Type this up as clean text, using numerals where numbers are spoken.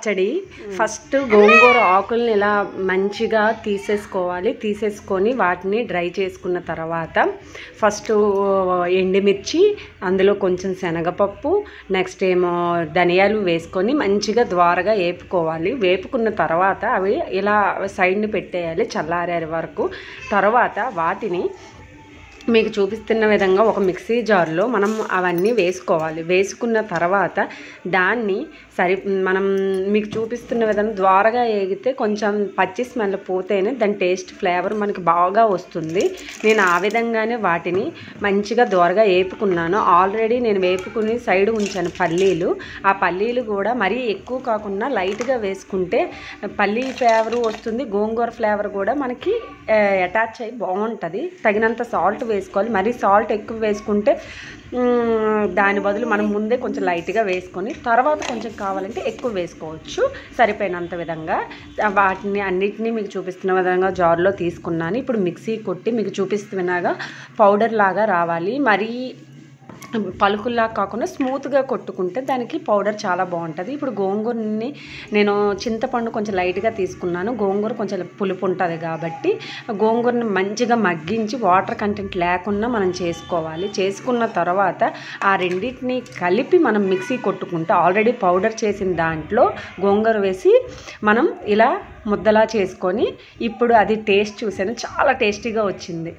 పచ్చడి ఫస్ట్ గోంగూర ఆకుల్ని ఇలా మంచిగా తీసేసుకొని వాటిని డ్రై చేసుకున్న తర్వాత ఫస్ట్ ఎండుమిర్చి, అందులో కొంచెం శనగపప్పు, నెక్స్ట్ ఏమో ధనియాలు వేసుకొని మంచిగా ద్వారగా వేపుకోవాలి. వేపుకున్న తర్వాత అవి ఇలా సైడ్ని పెట్టేయాలి చల్లారే వరకు. తర్వాత వాటిని మీకు చూపిస్తున్న విధంగా ఒక మిక్సీ జార్లో మనం అవన్నీ వేసుకోవాలి. వేసుకున్న తర్వాత దాన్ని మనం మీకు చూపిస్తున్న విధంగా ద్వారగా వేగితే కొంచెం పచ్చి స్మెల్ పోతేనే దాని టేస్ట్ ఫ్లేవర్ మనకి బాగా వస్తుంది. నేను ఆ విధంగానే వాటిని మంచిగా ద్వారగా వేపుకున్నాను. ఆల్రెడీ నేను వేపుకుని సైడ్ ఉంచాను పల్లీలు. ఆ పల్లీలు కూడా మరీ ఎక్కువ కాకుండా లైట్గా వేసుకుంటే పల్లీ ఫ్లేవర్ వస్తుంది, గోంగూర ఫ్లేవర్ కూడా మనకి అటాచ్ అయ్యి బాగుంటుంది. తగినంత సాల్ట్ వేసుకోవాలి. మరీ సాల్ట్ ఎక్కువ వేసుకుంటే దాని బదులు మనం ముందే కొంచెం లైట్గా వేసుకొని తర్వాత కొంచెం కావాలంటే ఎక్కువ వేసుకోవచ్చు. సరిపోయినంత విధంగా వాటిని అన్నిటినీ మీకు చూపిస్తున్న విధంగా జార్లో తీసుకున్నాను. ఇప్పుడు మిక్సీ కొట్టి మీకు చూపిస్తున్నగా పౌడర్ లాగా రావాలి. మరీ పలుకుల్లా కాకుండా స్మూత్గా కొట్టుకుంటే దానికి పౌడర్ చాలా బాగుంటుంది. ఇప్పుడు గోంగూరని నేను చింతపండు కొంచెం లైట్గా తీసుకున్నాను. గోంగూర కొంచెం పులుపు ఉంటుంది కాబట్టి గోంగూరని మంచిగా మగ్గించి వాటర్ కంటెంట్ లేకుండా మనం చేసుకోవాలి. చేసుకున్న తర్వాత ఆ రెండింటిని కలిపి మనం మిక్సీ కొట్టుకుంటే ఆల్రెడీ పౌడర్ చేసిన దాంట్లో గోంగూర వేసి మనం ఇలా ముద్దలా చేసుకొని ఇప్పుడు అది టేస్ట్ చూసాను, చాలా టేస్టీగా వచ్చింది.